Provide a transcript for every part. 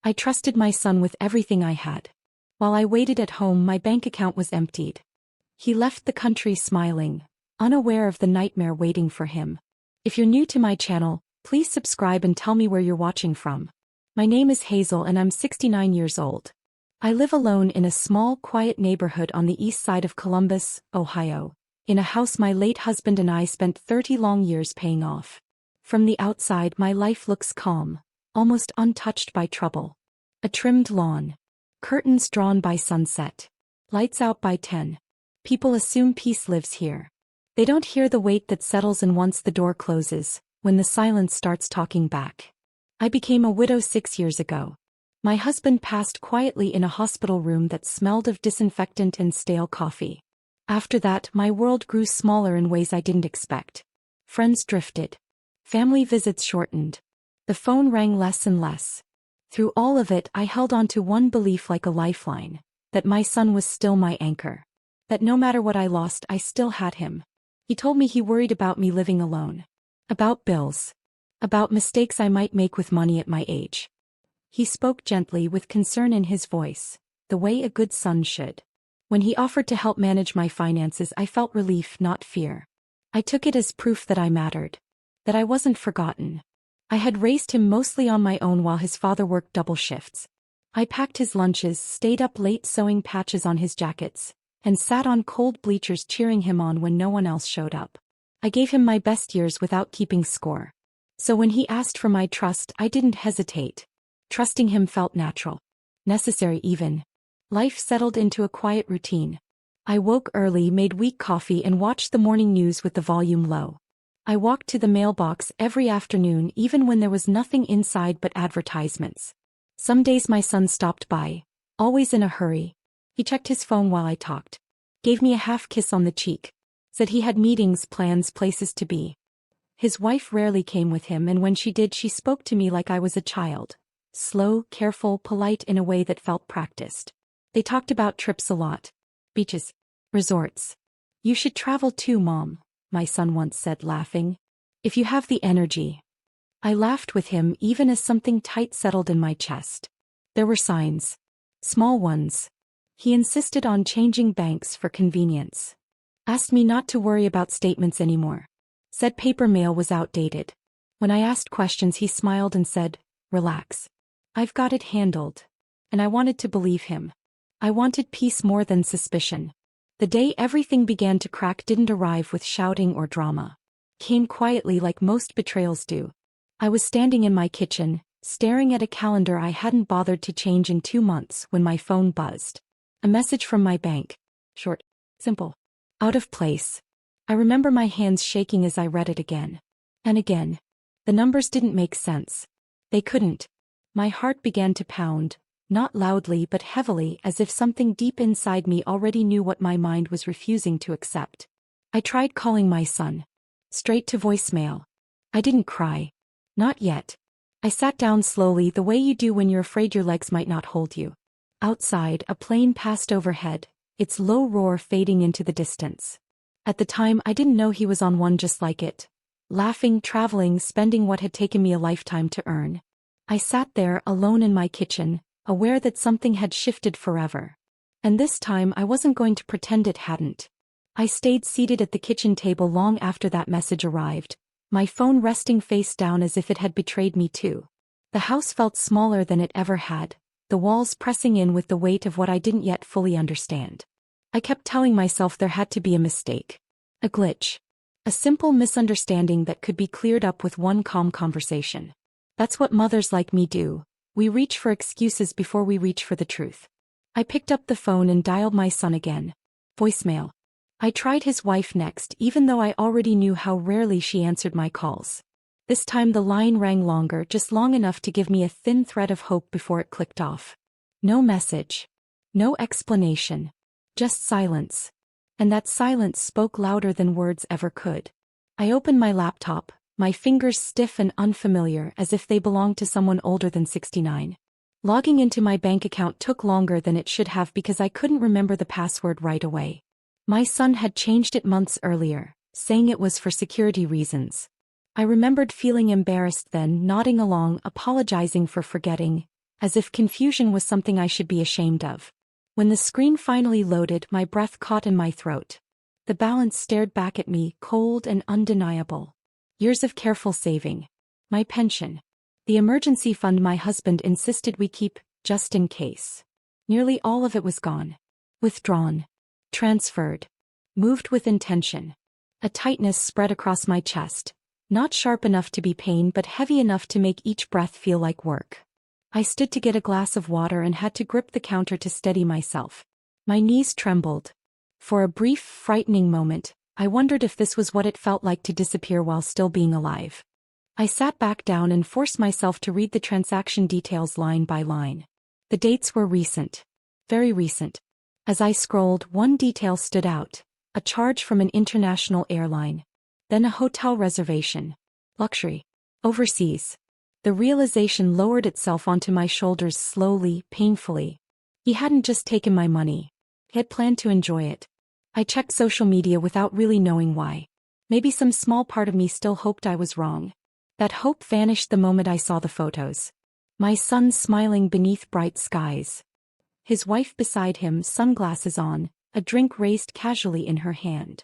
I trusted my son with everything I had. While I waited at home, my bank account was emptied. He left the country smiling, unaware of the nightmare waiting for him. If you're new to my channel, please subscribe and tell me where you're watching from. My name is Hazel and I'm 69 years old. I live alone in a small, quiet neighborhood on the east side of Columbus, Ohio, in a house my late husband and I spent 30 long years paying off. From the outside, my life looks calm, almost untouched by trouble. A trimmed lawn. Curtains drawn by sunset. Lights out by 10. People assume peace lives here. They don't hear the weight that settles in once the door closes, when the silence starts talking back. I became a widow 6 years ago. My husband passed quietly in a hospital room that smelled of disinfectant and stale coffee. After that, my world grew smaller in ways I didn't expect. Friends drifted. Family visits shortened. The phone rang less and less. Through all of it, I held on to one belief like a lifeline, that my son was still my anchor. That no matter what I lost, I still had him. He told me he worried about me living alone. About bills. About mistakes I might make with money at my age. He spoke gently with concern in his voice, the way a good son should. When he offered to help manage my finances, I felt relief, not fear. I took it as proof that I mattered. That I wasn't forgotten. I had raised him mostly on my own while his father worked double shifts. I packed his lunches, stayed up late sewing patches on his jackets, and sat on cold bleachers cheering him on when no one else showed up. I gave him my best years without keeping score. So when he asked for my trust, I didn't hesitate. Trusting him felt natural. Necessary even. Life settled into a quiet routine. I woke early, made weak coffee, and watched the morning news with the volume low. I walked to the mailbox every afternoon even when there was nothing inside but advertisements. Some days my son stopped by, always in a hurry. He checked his phone while I talked. Gave me a half kiss on the cheek. Said he had meetings, plans, places to be. His wife rarely came with him, and when she did, she spoke to me like I was a child. Slow, careful, polite in a way that felt practiced. They talked about trips a lot. Beaches. Resorts. You should travel too, Mom, my son once said, laughing. If you have the energy. I laughed with him even as something tight settled in my chest. There were signs. Small ones. He insisted on changing banks for convenience. Asked me not to worry about statements anymore. Said paper mail was outdated. When I asked questions, he smiled and said, "Relax. I've got it handled." And I wanted to believe him. I wanted peace more than suspicion. The day everything began to crack didn't arrive with shouting or drama. Came quietly like most betrayals do. I was standing in my kitchen, staring at a calendar I hadn't bothered to change in 2 months when my phone buzzed. A message from my bank. Short. Simple. Out of place. I remember my hands shaking as I read it again. And again. The numbers didn't make sense. They couldn't. My heart began to pound. Not loudly but heavily, as if something deep inside me already knew what my mind was refusing to accept. I tried calling my son. Straight to voicemail. I didn't cry. Not yet. I sat down slowly, the way you do when you're afraid your legs might not hold you. Outside, a plane passed overhead, its low roar fading into the distance. At the time, I didn't know he was on one just like it. Laughing, traveling, spending what had taken me a lifetime to earn. I sat there, alone in my kitchen, aware that something had shifted forever. And this time I wasn't going to pretend it hadn't. I stayed seated at the kitchen table long after that message arrived, my phone resting face down as if it had betrayed me too. The house felt smaller than it ever had, the walls pressing in with the weight of what I didn't yet fully understand. I kept telling myself there had to be a mistake. A glitch. A simple misunderstanding that could be cleared up with one calm conversation. That's what mothers like me do. We reach for excuses before we reach for the truth. I picked up the phone and dialed my son again. Voicemail. I tried his wife next, even though I already knew how rarely she answered my calls. This time the line rang longer, just long enough to give me a thin thread of hope before it clicked off. No message. No explanation. Just silence. And that silence spoke louder than words ever could. I opened my laptop, my fingers stiff and unfamiliar as if they belonged to someone older than 69. Logging into my bank account took longer than it should have because I couldn't remember the password right away. My son had changed it months earlier, saying it was for security reasons. I remembered feeling embarrassed then, nodding along, apologizing for forgetting, as if confusion was something I should be ashamed of. When the screen finally loaded, my breath caught in my throat. The balance stared back at me, cold and undeniable. Years of careful saving. My pension. The emergency fund my husband insisted we keep, just in case. Nearly all of it was gone. Withdrawn. Transferred. Moved with intention. A tightness spread across my chest, not sharp enough to be pain but heavy enough to make each breath feel like work. I stood to get a glass of water and had to grip the counter to steady myself. My knees trembled. For a brief, frightening moment, I wondered if this was what it felt like to disappear while still being alive. I sat back down and forced myself to read the transaction details line by line. The dates were recent. Very recent. As I scrolled, one detail stood out. A charge from an international airline. Then a hotel reservation. Luxury. Overseas. The realization lowered itself onto my shoulders slowly, painfully. He hadn't just taken my money. He had planned to enjoy it. I checked social media without really knowing why. Maybe some small part of me still hoped I was wrong. That hope vanished the moment I saw the photos. My son smiling beneath bright skies. His wife beside him, sunglasses on, a drink raised casually in her hand.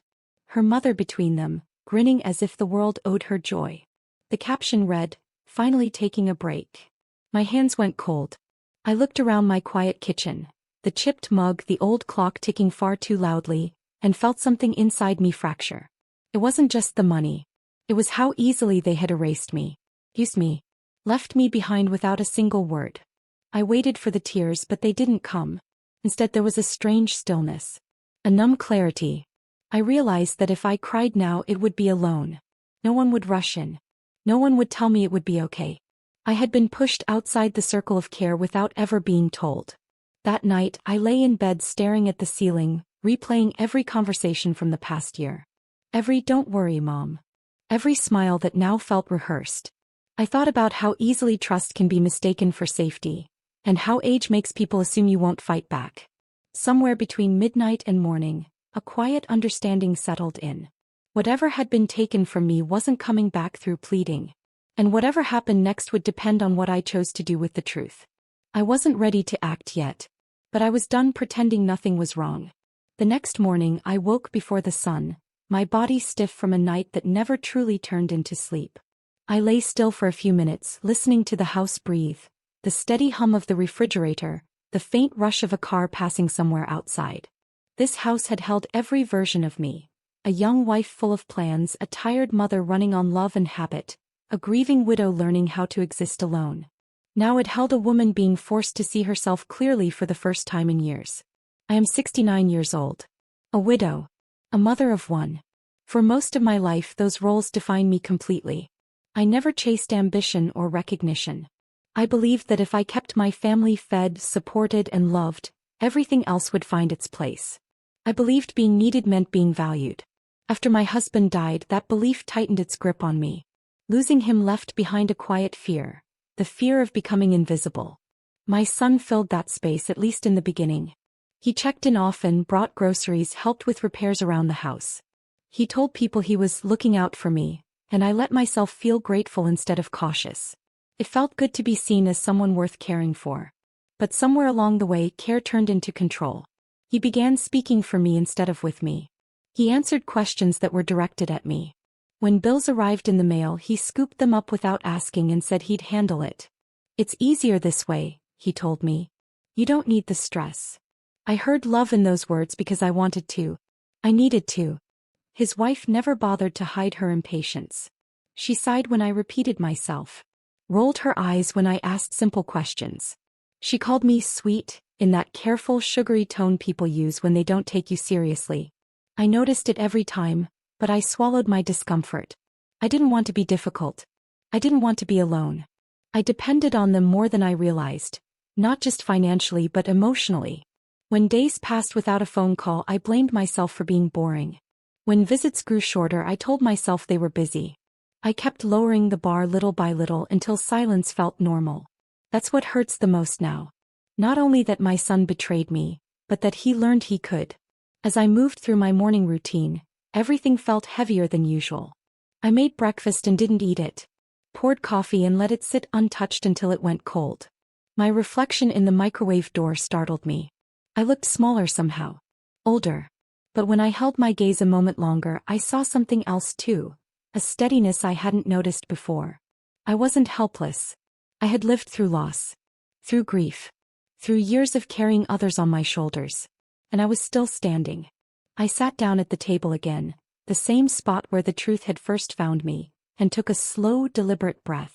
Her mother between them, grinning as if the world owed her joy. The caption read, "Finally taking a break." My hands went cold. I looked around my quiet kitchen, the chipped mug, the old clock ticking far too loudly, and felt something inside me fracture. It wasn't just the money. It was how easily they had erased me. Used me. Left me behind without a single word. I waited for the tears but they didn't come. Instead there was a strange stillness. A numb clarity. I realized that if I cried now it would be alone. No one would rush in. No one would tell me it would be okay. I had been pushed outside the circle of care without ever being told. That night I lay in bed staring at the ceiling, replaying every conversation from the past year. Every "don't worry, Mom." Every smile that now felt rehearsed. I thought about how easily trust can be mistaken for safety, and how age makes people assume you won't fight back. Somewhere between midnight and morning, a quiet understanding settled in. Whatever had been taken from me wasn't coming back through pleading. And whatever happened next would depend on what I chose to do with the truth. I wasn't ready to act yet. But I was done pretending nothing was wrong. The next morning I woke before the sun, my body stiff from a night that never truly turned into sleep. I lay still for a few minutes, listening to the house breathe, the steady hum of the refrigerator, the faint rush of a car passing somewhere outside. This house had held every version of me. A young wife full of plans, a tired mother running on love and habit, a grieving widow learning how to exist alone. Now it held a woman being forced to see herself clearly for the first time in years. I am 69 years old. A widow. A mother of one. For most of my life those roles define me completely. I never chased ambition or recognition. I believed that if I kept my family fed, supported and loved, everything else would find its place. I believed being needed meant being valued. After my husband died, that belief tightened its grip on me. Losing him left behind a quiet fear, the fear of becoming invisible. My son filled that space, at least in the beginning. He checked in often, brought groceries, helped with repairs around the house. He told people he was looking out for me, and I let myself feel grateful instead of cautious. It felt good to be seen as someone worth caring for. But somewhere along the way, care turned into control. He began speaking for me instead of with me. He answered questions that were directed at me. When bills arrived in the mail, he scooped them up without asking and said he'd handle it. "It's easier this way," he told me. "You don't need the stress." I heard love in those words because I wanted to. I needed to. His wife never bothered to hide her impatience. She sighed when I repeated myself. Rolled her eyes when I asked simple questions. She called me sweet, in that careful, sugary tone people use when they don't take you seriously. I noticed it every time, but I swallowed my discomfort. I didn't want to be difficult. I didn't want to be alone. I depended on them more than I realized, not just financially but emotionally. When days passed without a phone call, I blamed myself for being boring. When visits grew shorter, I told myself they were busy. I kept lowering the bar little by little until silence felt normal. That's what hurts the most now. Not only that my son betrayed me, but that he learned he could. As I moved through my morning routine, everything felt heavier than usual. I made breakfast and didn't eat it. Poured coffee and let it sit untouched until it went cold. My reflection in the microwave door startled me. I looked smaller somehow. Older. But when I held my gaze a moment longer, I saw something else too. A steadiness I hadn't noticed before. I wasn't helpless. I had lived through loss. Through grief. Through years of carrying others on my shoulders. And I was still standing. I sat down at the table again, the same spot where the truth had first found me, and took a slow, deliberate breath.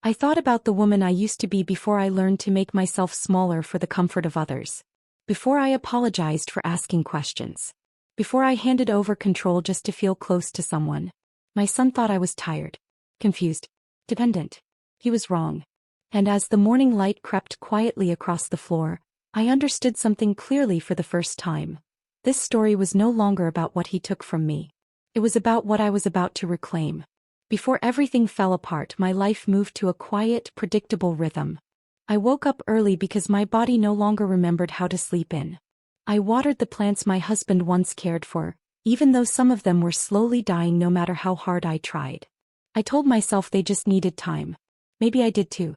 I thought about the woman I used to be before I learned to make myself smaller for the comfort of others. Before I apologized for asking questions. Before I handed over control just to feel close to someone. My son thought I was tired. Confused. Dependent. He was wrong. And as the morning light crept quietly across the floor, I understood something clearly for the first time. This story was no longer about what he took from me. It was about what I was about to reclaim. Before everything fell apart, my life moved to a quiet, predictable rhythm. I woke up early because my body no longer remembered how to sleep in. I watered the plants my husband once cared for, even though some of them were slowly dying no matter how hard I tried. I told myself they just needed time. Maybe I did too.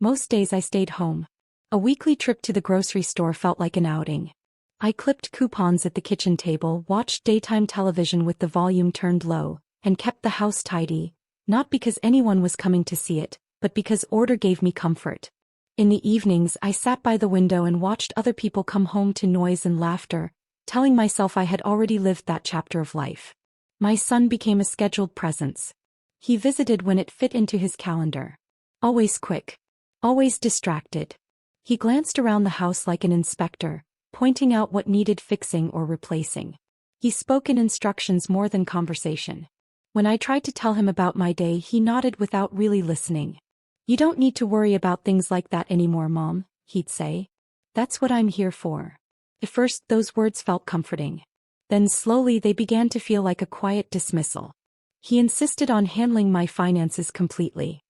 Most days I stayed home. A weekly trip to the grocery store felt like an outing. I clipped coupons at the kitchen table, watched daytime television with the volume turned low, and kept the house tidy, not because anyone was coming to see it, but because order gave me comfort. In the evenings I sat by the window and watched other people come home to noise and laughter, telling myself I had already lived that chapter of life. My son became a scheduled presence. He visited when it fit into his calendar. Always quick. Always distracted. He glanced around the house like an inspector, pointing out what needed fixing or replacing. He spoke in instructions more than conversation. When I tried to tell him about my day, he nodded without really listening. "You don't need to worry about things like that anymore, Mom," he'd say. "That's what I'm here for." At first, those words felt comforting. Then slowly they began to feel like a quiet dismissal. He insisted on handling my finances completely.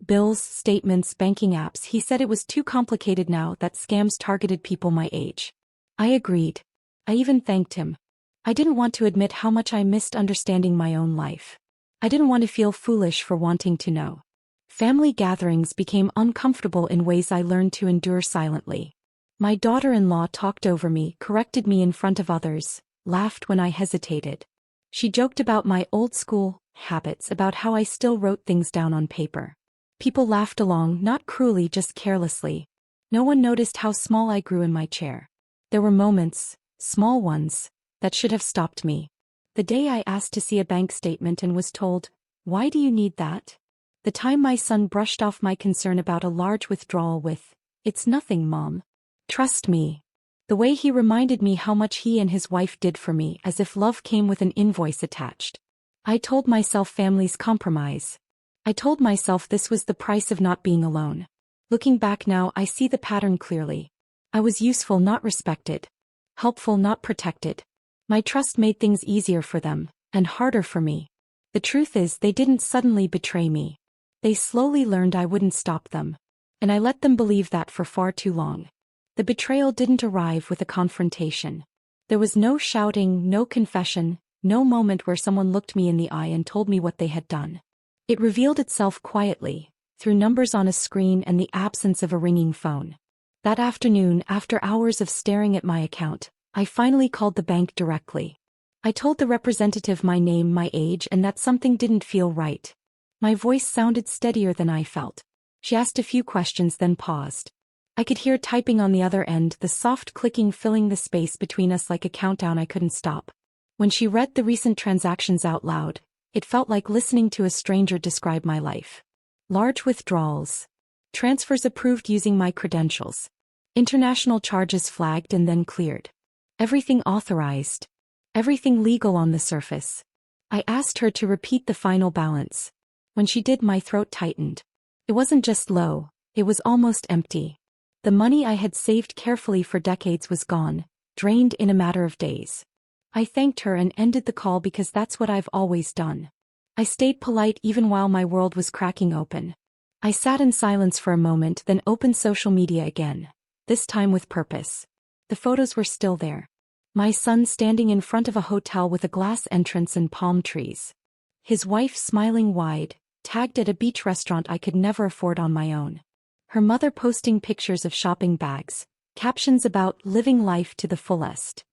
Bills, statements, banking apps. He said it was too complicated now, that scams targeted people my age. I agreed. I even thanked him. I didn't want to admit how much I missed understanding my own life. I didn't want to feel foolish for wanting to know. Family gatherings became uncomfortable in ways I learned to endure silently. My daughter-in-law talked over me, corrected me in front of others, laughed when I hesitated. She joked about my old-school habits, about how I still wrote things down on paper. People laughed along, not cruelly, just carelessly. No one noticed how small I grew in my chair. There were moments, small ones, that should have stopped me. The day I asked to see a bank statement and was told, "Why do you need that?" The time my son brushed off my concern about a large withdrawal with, "It's nothing, Mom. Trust me." The way he reminded me how much he and his wife did for me, as if love came with an invoice attached. I told myself families compromise. I told myself this was the price of not being alone. Looking back now, I see the pattern clearly. I was useful, not respected. Helpful, not protected. My trust made things easier for them, and harder for me. The truth is, they didn't suddenly betray me. They slowly learned I wouldn't stop them. And I let them believe that for far too long. The betrayal didn't arrive with a confrontation. There was no shouting, no confession, no moment where someone looked me in the eye and told me what they had done. It revealed itself quietly, through numbers on a screen and the absence of a ringing phone. That afternoon, after hours of staring at my account, I finally called the bank directly. I told the representative my name, my age, and that something didn't feel right. My voice sounded steadier than I felt. She asked a few questions, then paused. I could hear typing on the other end, the soft clicking filling the space between us like a countdown I couldn't stop. When she read the recent transactions out loud, it felt like listening to a stranger describe my life. Large withdrawals. Transfers approved using my credentials. International charges flagged and then cleared. Everything authorized. Everything legal on the surface. I asked her to repeat the final balance. When she did, my throat tightened. It wasn't just low, it was almost empty. The money I had saved carefully for decades was gone, drained in a matter of days. I thanked her and ended the call because that's what I've always done. I stayed polite even while my world was cracking open. I sat in silence for a moment, then opened social media again. This time with purpose. The photos were still there. My son standing in front of a hotel with a glass entrance and palm trees. His wife smiling wide, tagged at a beach restaurant I could never afford on my own. Her mother posting pictures of shopping bags, captions about living life to the fullest.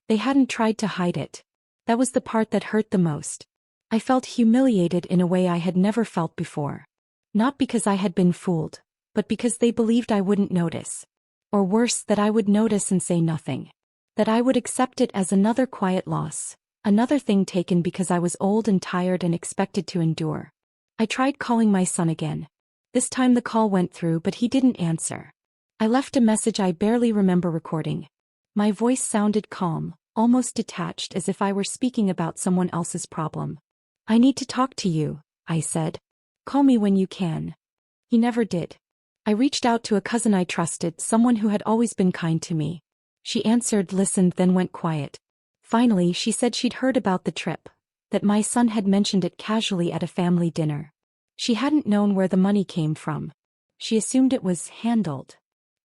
They hadn't tried to hide it. That was the part that hurt the most. I felt humiliated in a way I had never felt before. Not because I had been fooled, but because they believed I wouldn't notice. Or worse, that I would notice and say nothing. That I would accept it as another quiet loss, another thing taken because I was old and tired and expected to endure. I tried calling my son again. This time the call went through, but he didn't answer. I left a message I barely remember recording. My voice sounded calm, almost detached, as if I were speaking about someone else's problem. "I need to talk to you," I said. "Call me when you can." He never did. I reached out to a cousin I trusted, someone who had always been kind to me. She answered, listened, then went quiet. Finally, she said she'd heard about the trip, that my son had mentioned it casually at a family dinner. She hadn't known where the money came from. She assumed it was handled.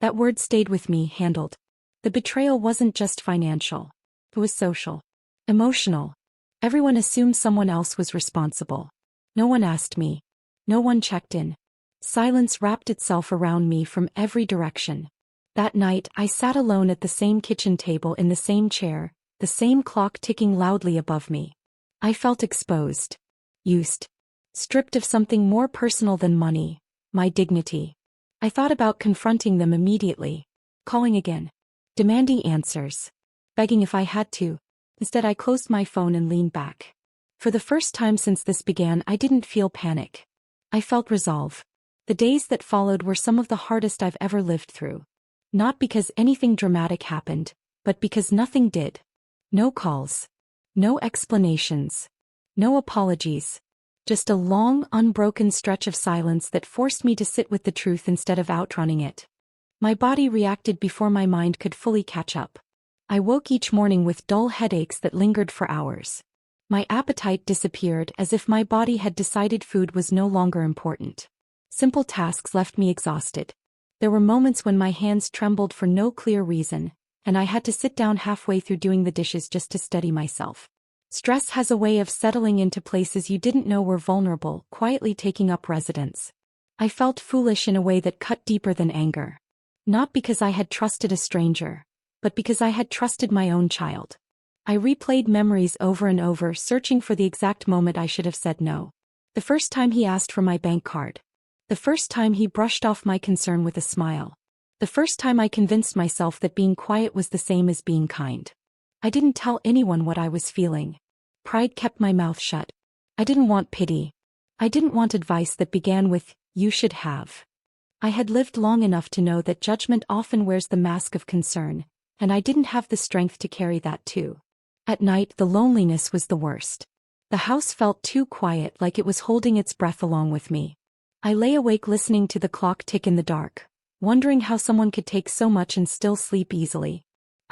That word stayed with me, handled. The betrayal wasn't just financial. It was social. Emotional. Everyone assumed someone else was responsible. No one asked me. No one checked in. Silence wrapped itself around me from every direction. That night, I sat alone at the same kitchen table in the same chair, the same clock ticking loudly above me. I felt exposed. Used. Stripped of something more personal than money, my dignity. I thought about confronting them immediately. Calling again. Demanding answers. Begging if I had to. Instead, I closed my phone and leaned back. For the first time since this began, I didn't feel panic. I felt resolve. The days that followed were some of the hardest I've ever lived through. Not because anything dramatic happened, but because nothing did. No calls. No explanations. No apologies. Just a long, unbroken stretch of silence that forced me to sit with the truth instead of outrunning it. My body reacted before my mind could fully catch up. I woke each morning with dull headaches that lingered for hours. My appetite disappeared, as if my body had decided food was no longer important. Simple tasks left me exhausted. There were moments when my hands trembled for no clear reason, and I had to sit down halfway through doing the dishes just to steady myself. Stress has a way of settling into places you didn't know were vulnerable, quietly taking up residence. I felt foolish in a way that cut deeper than anger. Not because I had trusted a stranger, but because I had trusted my own child. I replayed memories over and over, searching for the exact moment I should have said no. The first time he asked for my bank card. The first time he brushed off my concern with a smile. The first time I convinced myself that being quiet was the same as being kind. I didn't tell anyone what I was feeling. Pride kept my mouth shut. I didn't want pity. I didn't want advice that began with, "You should have." I had lived long enough to know that judgment often wears the mask of concern, and I didn't have the strength to carry that too. At night, the loneliness was the worst. The house felt too quiet, like it was holding its breath along with me. I lay awake listening to the clock tick in the dark, wondering how someone could take so much and still sleep easily.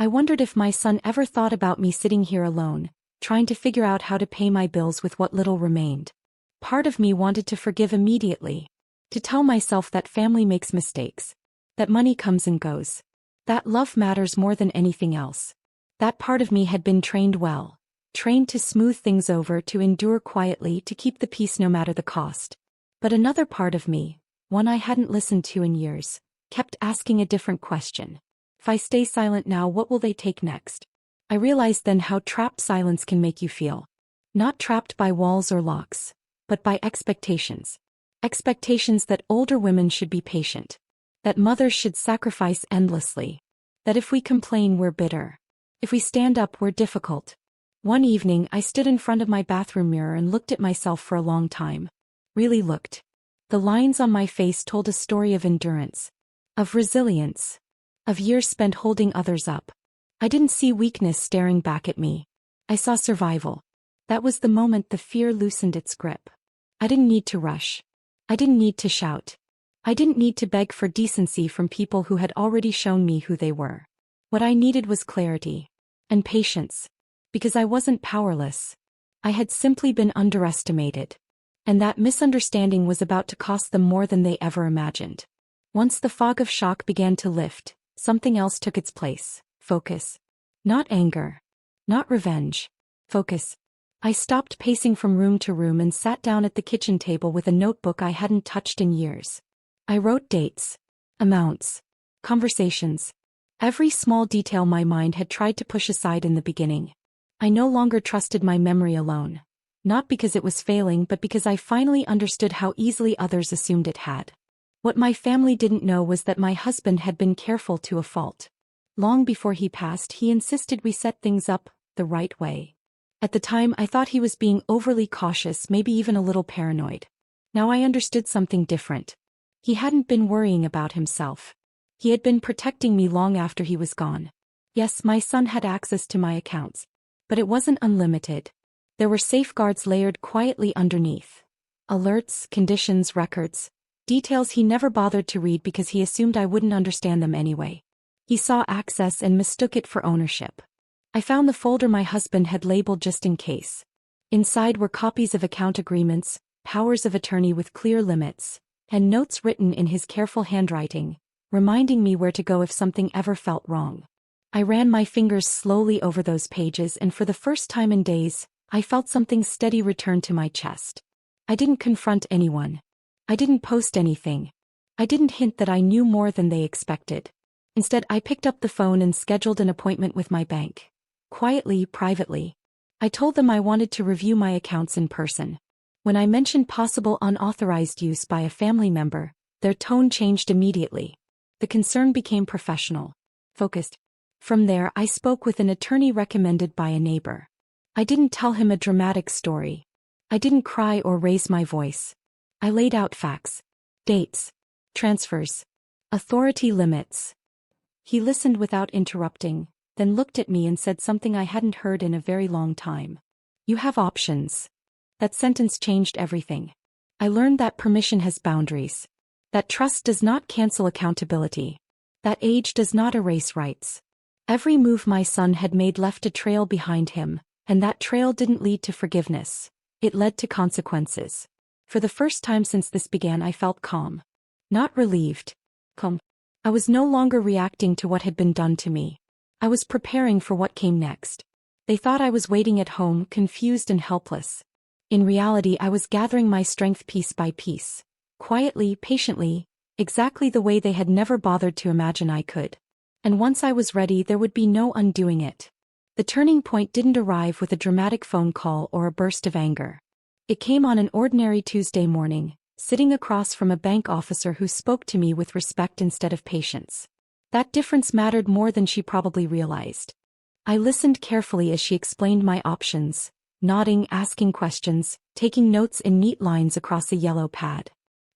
I wondered if my son ever thought about me sitting here alone, trying to figure out how to pay my bills with what little remained. Part of me wanted to forgive immediately. To tell myself that family makes mistakes. That money comes and goes. That love matters more than anything else. That part of me had been trained well. Trained to smooth things over, to endure quietly, to keep the peace no matter the cost. But another part of me, one I hadn't listened to in years, kept asking a different question. If I stay silent now, what will they take next? I realized then how trapped silence can make you feel. Not trapped by walls or locks, but by expectations. Expectations that older women should be patient. That mothers should sacrifice endlessly. That if we complain, we're bitter. If we stand up, we're difficult. One evening, I stood in front of my bathroom mirror and looked at myself for a long time. Really looked. The lines on my face told a story of endurance. Of resilience. Of years spent holding others up. I didn't see weakness staring back at me. I saw survival. That was the moment the fear loosened its grip. I didn't need to rush. I didn't need to shout. I didn't need to beg for decency from people who had already shown me who they were. What I needed was clarity. And patience. Because I wasn't powerless. I had simply been underestimated. And that misunderstanding was about to cost them more than they ever imagined. Once the fog of shock began to lift, something else took its place. Focus. Not anger. Not revenge. Focus. I stopped pacing from room to room and sat down at the kitchen table with a notebook I hadn't touched in years. I wrote dates. Amounts. Conversations. Every small detail my mind had tried to push aside in the beginning. I no longer trusted my memory alone. Not because it was failing, but because I finally understood how easily others assumed it had. What my family didn't know was that my husband had been careful to a fault. Long before he passed, he insisted we set things up the right way. At the time, I thought he was being overly cautious, maybe even a little paranoid. Now I understood something different. He hadn't been worrying about himself. He had been protecting me long after he was gone. Yes, my son had access to my accounts. But it wasn't unlimited. There were safeguards layered quietly underneath. Alerts, conditions, records. Details he never bothered to read because he assumed I wouldn't understand them anyway. He saw access and mistook it for ownership. I found the folder my husband had labeled just in case. Inside were copies of account agreements, powers of attorney with clear limits, and notes written in his careful handwriting, reminding me where to go if something ever felt wrong. I ran my fingers slowly over those pages, and for the first time in days, I felt something steady return to my chest. I didn't confront anyone. I didn't post anything. I didn't hint that I knew more than they expected. Instead, I picked up the phone and scheduled an appointment with my bank. Quietly, privately. I told them I wanted to review my accounts in person. When I mentioned possible unauthorized use by a family member, their tone changed immediately. The concern became professional. Focused. From there, I spoke with an attorney recommended by a neighbor. I didn't tell him a dramatic story. I didn't cry or raise my voice. I laid out facts. Dates. Transfers. Authority limits. He listened without interrupting, then looked at me and said something I hadn't heard in a very long time. You have options. That sentence changed everything. I learned that permission has boundaries. That trust does not cancel accountability. That age does not erase rights. Every move my son had made left a trail behind him, and that trail didn't lead to forgiveness. It led to consequences. For the first time since this began, I felt calm. Not relieved. Calm. I was no longer reacting to what had been done to me. I was preparing for what came next. They thought I was waiting at home, confused and helpless. In reality, I was gathering my strength piece by piece. Quietly, patiently, exactly the way they had never bothered to imagine I could. And once I was ready, there would be no undoing it. The turning point didn't arrive with a dramatic phone call or a burst of anger. It came on an ordinary Tuesday morning, sitting across from a bank officer who spoke to me with respect instead of patience. That difference mattered more than she probably realized. I listened carefully as she explained my options, nodding, asking questions, taking notes in neat lines across a yellow pad.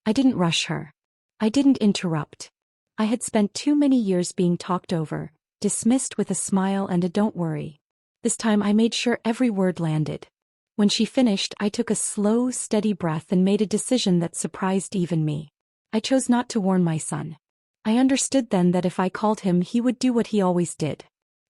I didn't rush her. I didn't interrupt. I had spent too many years being talked over, dismissed with a smile and a "don't worry." This time I made sure every word landed. When she finished, I took a slow, steady breath and made a decision that surprised even me. I chose not to warn my son. I understood then that if I called him, he would do what he always did.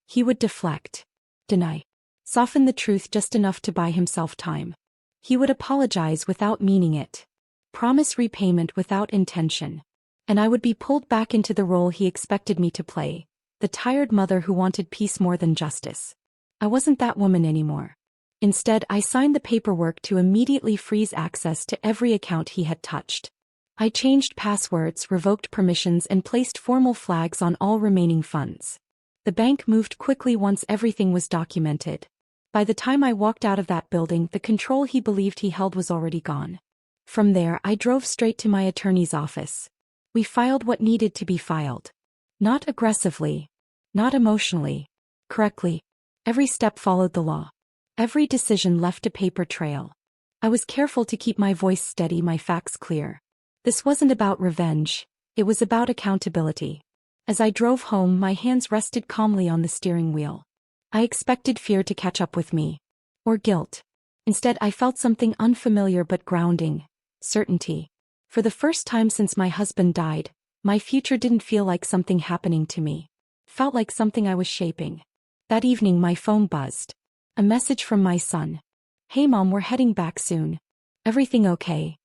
He would deflect, deny, soften the truth just enough to buy himself time. He would apologize without meaning it, promise repayment without intention. And I would be pulled back into the role he expected me to play, the tired mother who wanted peace more than justice. I wasn't that woman anymore. Instead, I signed the paperwork to immediately freeze access to every account he had touched. I changed passwords, revoked permissions, and placed formal flags on all remaining funds. The bank moved quickly once everything was documented. By the time I walked out of that building, the control he believed he held was already gone. From there, I drove straight to my attorney's office. We filed what needed to be filed. Not aggressively. Not emotionally. Correctly. Every step followed the law. Every decision left a paper trail. I was careful to keep my voice steady, my facts clear. This wasn't about revenge. It was about accountability. As I drove home, my hands rested calmly on the steering wheel. I expected fear to catch up with me. Or guilt. Instead, I felt something unfamiliar but grounding. Certainty. For the first time since my husband died, my future didn't feel like something happening to me. It felt like something I was shaping. That evening, my phone buzzed. A message from my son. "Hey Mom, we're heading back soon. Everything okay?"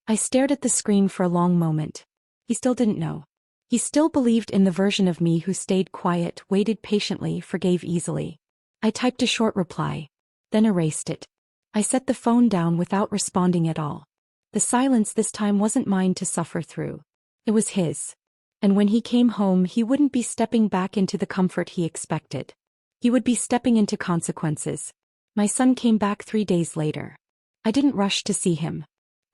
I stared at the screen for a long moment. He still didn't know. He still believed in the version of me who stayed quiet, waited patiently, forgave easily. I typed a short reply, then erased it. I set the phone down without responding at all. The silence this time wasn't mine to suffer through. It was his. And when he came home, he wouldn't be stepping back into the comfort he expected. He would be stepping into consequences. My son came back 3 days later. I didn't rush to see him.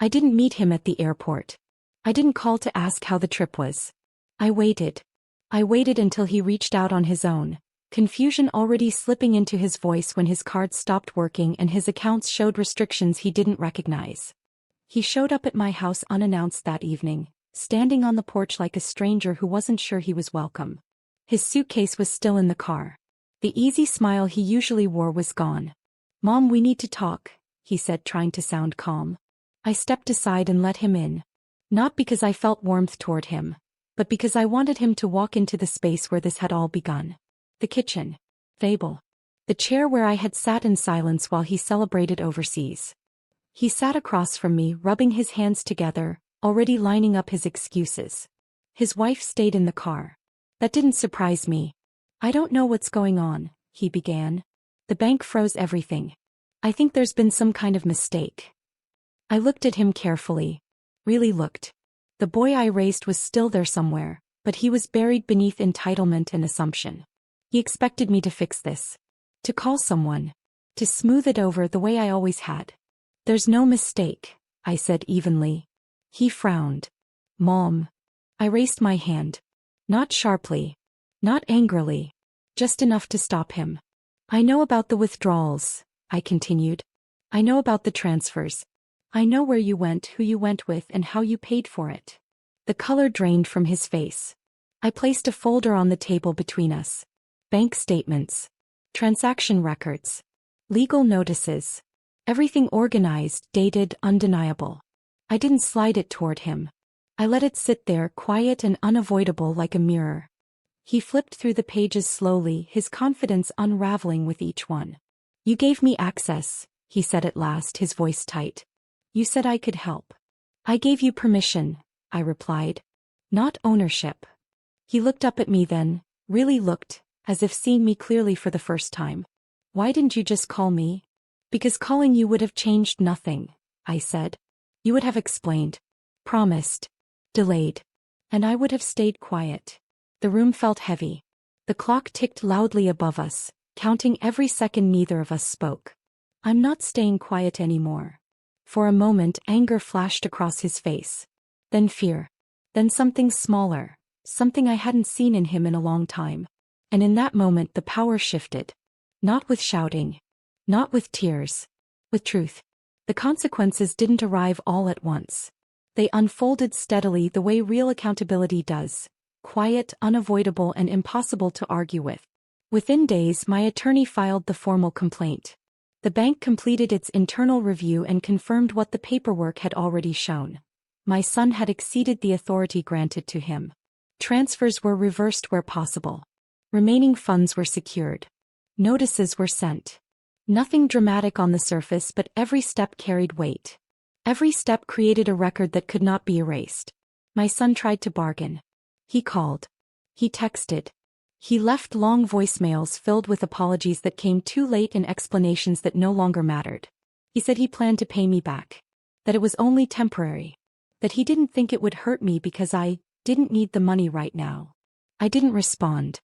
I didn't meet him at the airport. I didn't call to ask how the trip was. I waited. I waited until he reached out on his own, confusion already slipping into his voice when his cards stopped working and his accounts showed restrictions he didn't recognize. He showed up at my house unannounced that evening, standing on the porch like a stranger who wasn't sure he was welcome. His suitcase was still in the car. The easy smile he usually wore was gone. "Mom, we need to talk," he said, trying to sound calm. I stepped aside and let him in. Not because I felt warmth toward him, but because I wanted him to walk into the space where this had all begun. The kitchen. Fable. The chair where I had sat in silence while he celebrated overseas. He sat across from me, rubbing his hands together, already lining up his excuses. His wife stayed in the car. That didn't surprise me. "I don't know what's going on," he began. "The bank froze everything. I think there's been some kind of mistake." I looked at him carefully. Really looked. The boy I raised was still there somewhere, but he was buried beneath entitlement and assumption. He expected me to fix this. To call someone. To smooth it over the way I always had. "There's no mistake," I said evenly. He frowned. "Mom." I raised my hand. Not sharply. Not angrily. Just enough to stop him. "I know about the withdrawals," I continued. "I know about the transfers. I know where you went, who you went with, and how you paid for it." The color drained from his face. I placed a folder on the table between us. Bank statements. Transaction records. Legal notices. Everything organized, dated, undeniable. I didn't slide it toward him. I let it sit there, quiet and unavoidable like a mirror. He flipped through the pages slowly, his confidence unraveling with each one. "You gave me access," he said at last, his voice tight. "You said I could help." "I gave you permission," I replied. "Not ownership." He looked up at me then, really looked, as if seeing me clearly for the first time. "Why didn't you just call me?" "Because calling you would have changed nothing," I said. "You would have explained. Promised. Delayed. And I would have stayed quiet." The room felt heavy. The clock ticked loudly above us, counting every second neither of us spoke. "I'm not staying quiet anymore." For a moment anger flashed across his face. Then fear. Then something smaller, something I hadn't seen in him in a long time. And in that moment the power shifted. Not with shouting. Not with tears. With truth. The consequences didn't arrive all at once. They unfolded steadily the way real accountability does. Quiet, unavoidable, and impossible to argue with. Within days my attorney filed the formal complaint. The bank completed its internal review and confirmed what the paperwork had already shown. My son had exceeded the authority granted to him. Transfers were reversed where possible. Remaining funds were secured. Notices were sent. Nothing dramatic on the surface, but every step carried weight. Every step created a record that could not be erased. My son tried to bargain. He called. He texted. He left long voicemails filled with apologies that came too late and explanations that no longer mattered. He said he planned to pay me back. That it was only temporary. That he didn't think it would hurt me because I didn't need the money right now. I didn't respond.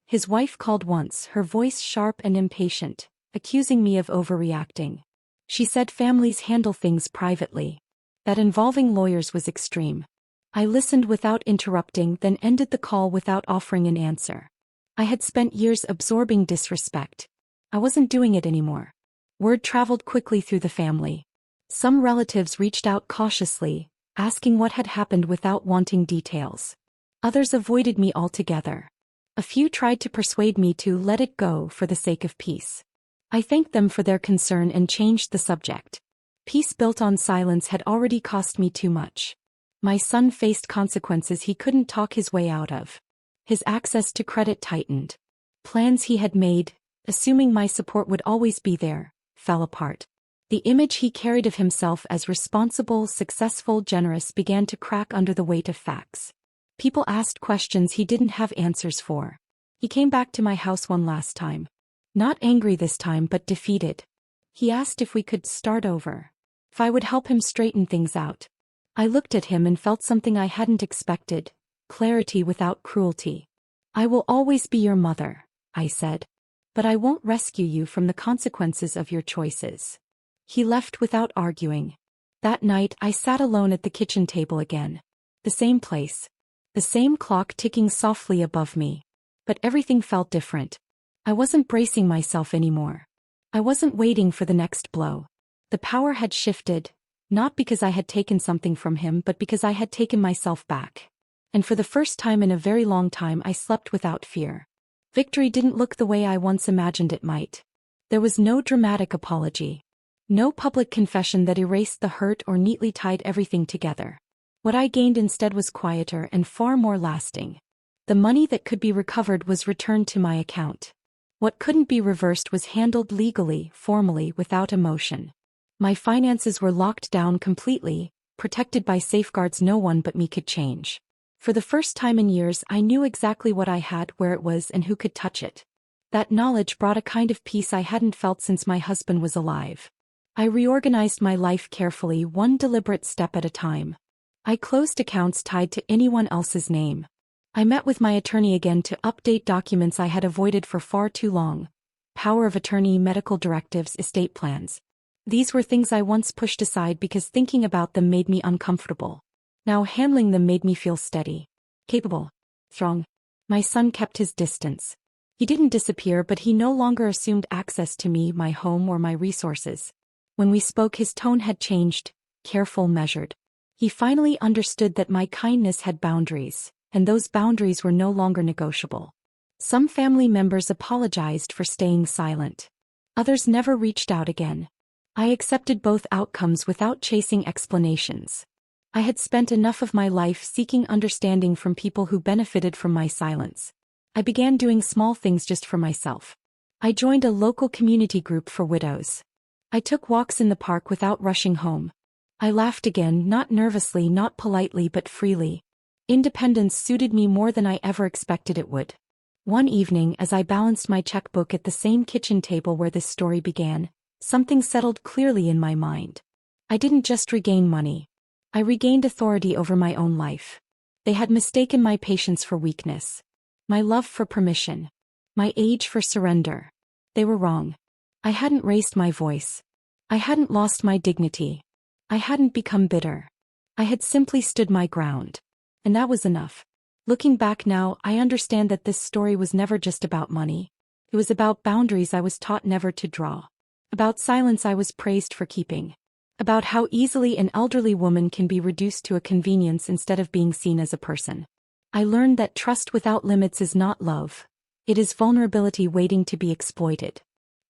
His wife called once, her voice sharp and impatient, accusing me of overreacting. She said families handle things privately. That involving lawyers was extreme. I listened without interrupting, then ended the call without offering an answer. I had spent years absorbing disrespect. I wasn't doing it anymore. Word traveled quickly through the family. Some relatives reached out cautiously, asking what had happened without wanting details. Others avoided me altogether. A few tried to persuade me to let it go for the sake of peace. I thanked them for their concern and changed the subject. Peace built on silence had already cost me too much. My son faced consequences he couldn't talk his way out of. His access to credit tightened. Plans he had made, assuming my support would always be there, fell apart. The image he carried of himself as responsible, successful, generous began to crack under the weight of facts. People asked questions he didn't have answers for. He came back to my house one last time. Not angry this time, but defeated. He asked if we could start over. If I would help him straighten things out. I looked at him and felt something I hadn't expected. clarity without cruelty. I will always be your mother, I said. But I won't rescue you from the consequences of your choices. He left without arguing. That night I sat alone at the kitchen table again. The same place. The same clock ticking softly above me. But everything felt different. I wasn't bracing myself anymore. I wasn't waiting for the next blow. The power had shifted, not because I had taken something from him but because I had taken myself back. And for the first time in a very long time I slept without fear. Victory didn't look the way I once imagined it might. There was no dramatic apology. No public confession that erased the hurt or neatly tied everything together. What I gained instead was quieter and far more lasting. The money that could be recovered was returned to my account. What couldn't be reversed was handled legally, formally, without emotion. My finances were locked down completely, protected by safeguards no one but me could change. For the first time in years I knew exactly what I had, where it was, and who could touch it. That knowledge brought a kind of peace I hadn't felt since my husband was alive. I reorganized my life carefully, one deliberate step at a time. I closed accounts tied to anyone else's name. I met with my attorney again to update documents I had avoided for far too long. Power of attorney, medical directives, estate plans. These were things I once pushed aside because thinking about them made me uncomfortable. Now handling them made me feel steady, capable, strong. My son kept his distance. He didn't disappear, but he no longer assumed access to me, my home, or my resources. When we spoke, his tone had changed, careful, measured. He finally understood that my kindness had boundaries, and those boundaries were no longer negotiable. Some family members apologized for staying silent. Others never reached out again. I accepted both outcomes without chasing explanations. I had spent enough of my life seeking understanding from people who benefited from my silence. I began doing small things just for myself. I joined a local community group for widows. I took walks in the park without rushing home. I laughed again, not nervously, not politely, but freely. Independence suited me more than I ever expected it would. One evening, as I balanced my checkbook at the same kitchen table where this story began, something settled clearly in my mind. I didn't just regain money. I regained authority over my own life. They had mistaken my patience for weakness, my love for permission, my age for surrender. They were wrong. I hadn't raised my voice. I hadn't lost my dignity. I hadn't become bitter. I had simply stood my ground. And that was enough. Looking back now, I understand that this story was never just about money. It was about boundaries I was taught never to draw. About silence I was praised for keeping. About how easily an elderly woman can be reduced to a convenience instead of being seen as a person. I learned that trust without limits is not love. It is vulnerability waiting to be exploited.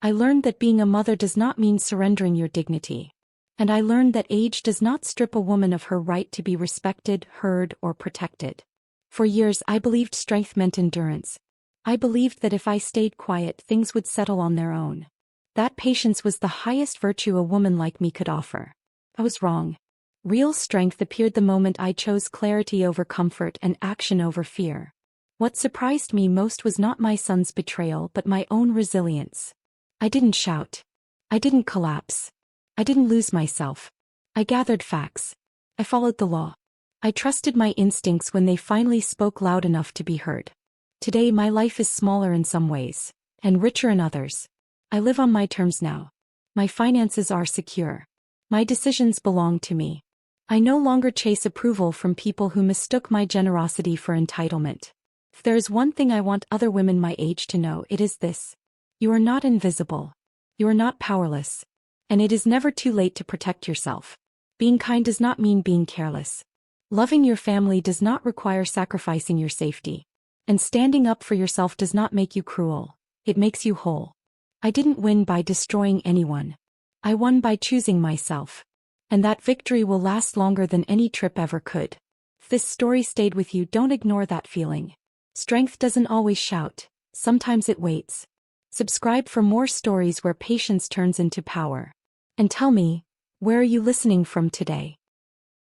I learned that being a mother does not mean surrendering your dignity. And I learned that age does not strip a woman of her right to be respected, heard, or protected. For years I believed strength meant endurance. I believed that if I stayed quiet, things would settle on their own. That patience was the highest virtue a woman like me could offer. I was wrong. Real strength appeared the moment I chose clarity over comfort and action over fear. What surprised me most was not my son's betrayal but my own resilience. I didn't shout. I didn't collapse. I didn't lose myself. I gathered facts. I followed the law. I trusted my instincts when they finally spoke loud enough to be heard. Today my life is smaller in some ways, and richer in others. I live on my terms now. My finances are secure. My decisions belong to me. I no longer chase approval from people who mistook my generosity for entitlement. If there is one thing I want other women my age to know, it is this. You are not invisible. You are not powerless. And it is never too late to protect yourself. Being kind does not mean being careless. Loving your family does not require sacrificing your safety. And standing up for yourself does not make you cruel. It makes you whole. I didn't win by destroying anyone. I won by choosing myself. And that victory will last longer than any trip ever could. If this story stayed with you, don't ignore that feeling. Strength doesn't always shout. Sometimes it waits. Subscribe for more stories where patience turns into power. And tell me, where are you listening from today?